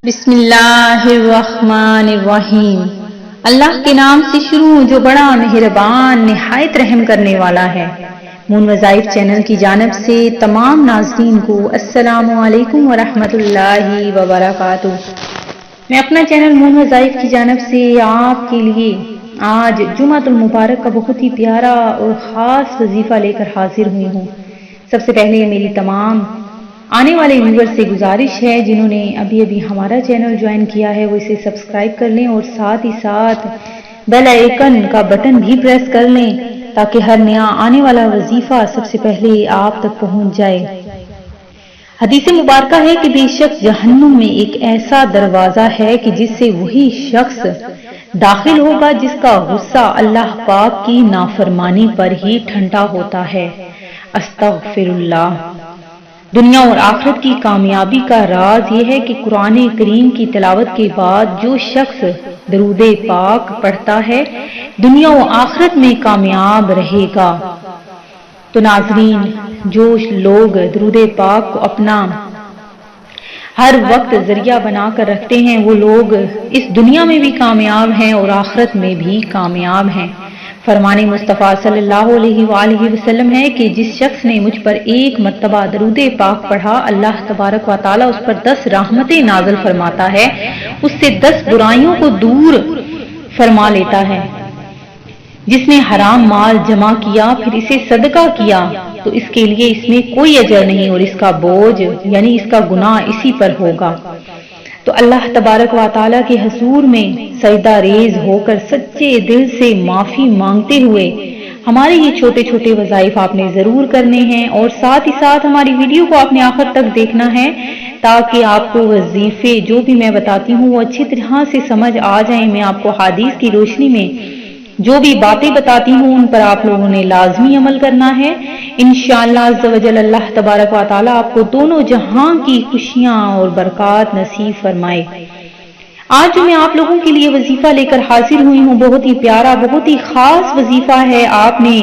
بسم اللہ الرحمن الرحیم۔ اللہ کے نام سے شروع جو بڑا مہربان نہایت رحم کرنے والا ہے۔ مون وظائف چینل کی جانب سے تمام ناظرین کو السلام علیکم ورحمۃ اللہ وبرکاتہ۔ میں اپنا چینل مون وظائف کی جانب سے آپ کے لیے آج جمعۃ المبارک کا بہت ہی پیارا اور خاص وظیفہ لے کر حاضر ہوئی ہوں۔ سب سے پہلے میری تمام آنے والے ویور سے گزارش ہے جنہوں نے ابھی ہمارا چینل جوائن کیا ہے وہ اسے سبسکرائب کر لیں اور ساتھ ہی ساتھ بیل آئیکن کا بٹن بھی پریس کر لیں تاکہ ہر نیا آنے والا وظیفہ سب سے پہلے آپ تک پہنچ جائے۔ حدیث مبارکہ ہے کہ بے شک جہنم میں ایک ایسا دروازہ ہے کہ جس سے وہی شخص داخل ہوگا جس کا غصہ اللہ پاک کی نافرمانی پر ہی ٹھنڈا ہوتا ہے۔ استغفر اللہ۔ دنیا اور آخرت کی کامیابی کا راز یہ ہے کہ قرآن کریم کی تلاوت کے بعد جو شخص درود پاک پڑھتا ہے دنیا و آخرت میں کامیاب رہے گا۔ تو ناظرین، جو لوگ درود پاک کو اپنا ہر وقت ذریعہ بنا کر رکھتے ہیں وہ لوگ اس دنیا میں بھی کامیاب ہیں اور آخرت میں بھی کامیاب ہیں۔ فرمان مصطفیٰ صلی اللہ علیہ وآلہ وسلم ہے کہ جس شخص نے مجھ پر ایک مرتبہ درود پاک پڑھا اللہ تبارک و تعالی اس پر 10 رحمتیں نازل فرماتا ہے، اس سے 10 برائیوں کو دور فرما لیتا ہے۔ جس نے حرام مال جمع کیا پھر اسے صدقہ کیا تو اس کے لیے اس میں کوئی اجر نہیں اور اس کا بوجھ یعنی اس کا گناہ اسی پر ہوگا۔ تو اللہ تبارک و تعالیٰ کے حضور میں سجدہ ریز ہو کر سچے دل سے معافی مانگتے ہوئے ہمارے یہ چھوٹے چھوٹے وظائف آپ نے ضرور کرنے ہیں اور ساتھ ہی ساتھ ہماری ویڈیو کو آپ نے آخر تک دیکھنا ہے تاکہ آپ کو وظیفے جو بھی میں بتاتی ہوں وہ اچھی طرح سے سمجھ آ جائیں۔ میں آپ کو حدیث کی روشنی میں جو بھی باتیں بتاتی ہوں ان پر آپ لوگوں نے لازمی عمل کرنا ہے۔ انشاءاللہ عز و جل اللہ تبارک و تعالیٰ آپ کو دونوں جہاں کی خوشیاں اور برکات نصیب فرمائے۔ آج جو میں آپ لوگوں کے لیے وظیفہ لے کر حاضر ہوئی ہوں بہت ہی پیارا بہت ہی خاص وظیفہ ہے۔ آپ نے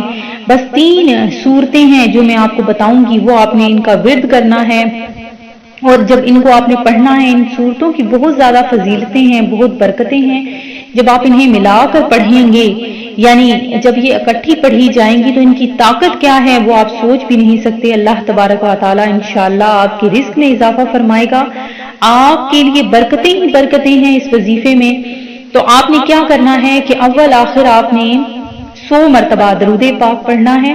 بس 3 صورتیں ہیں جو میں آپ کو بتاؤں گی، وہ آپ نے ان کا ورد کرنا ہے اور جب ان کو آپ نے پڑھنا ہے ان صورتوں کی بہت زیادہ فضیلتیں ہیں، بہت برکتیں ہیں۔ جب آپ انہیں ملا کر پڑھیں گے یعنی جب یہ اکٹھی پڑھی جائیں گی تو ان کی طاقت کیا ہے وہ آپ سوچ بھی نہیں سکتے۔ اللہ تبارک و تعالیٰ انشاءاللہ آپ کے رزق میں اضافہ فرمائے گا، آپ کے لیے برکتیں ہی برکتیں ہیں اس وظیفے میں۔ تو آپ نے کیا کرنا ہے کہ اول آخر آپ نے 100 مرتبہ درود پاک پڑھنا ہے۔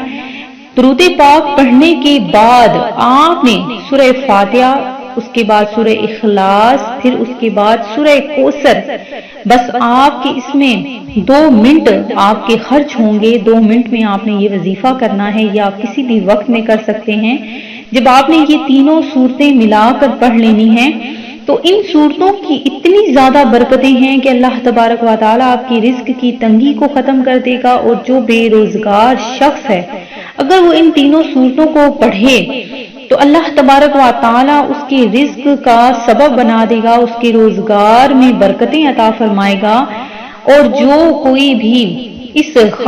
درود پاک پڑھنے کے بعد آپ نے سورہ فاتحہ، اس کے بعد سورہ اخلاص، پھر اس کے بعد سورہ کوثر، بس آپ کے اس میں 2 منٹ آپ کے خرچ ہوں گے۔ 2 منٹ میں آپ نے یہ وظیفہ کرنا ہے، یہ آپ کسی بھی وقت میں کر سکتے ہیں۔ جب آپ نے یہ تینوں صورتیں ملا کر پڑھ لینی ہیں تو ان صورتوں کی اتنی زیادہ برکتیں ہیں کہ اللہ تبارک و تعالیٰ آپ کی رزق کی تنگی کو ختم کر دے گا، اور جو بے روزگار شخص ہے اگر وہ ان تینوں صورتوں کو پڑھے تو اللہ تبارک و تعالیٰ اس کے رزق کا سبب بنا دے گا، اس کے روزگار میں برکتیں عطا فرمائے گا۔ اور جو کوئی بھی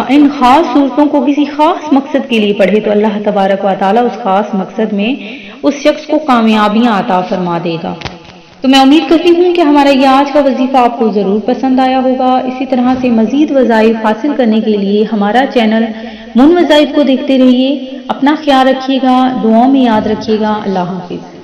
ان خاص صورتوں کو کسی خاص مقصد کے لیے پڑھے تو اللہ تبارک و تعالیٰ اس خاص مقصد میں اس شخص کو کامیابیاں عطا فرما دے گا۔ تو میں امید کرتی ہوں کہ ہمارا یہ آج کا وظیفہ آپ کو ضرور پسند آیا ہوگا۔ اسی طرح سے مزید وظائف حاصل کرنے کے لیے ہمارا چینل مون وظائف کو دیکھتے رہیے۔ اپنا خیال رکھیے گا، دعاؤں میں یاد رکھیے گا۔ اللہ حافظ۔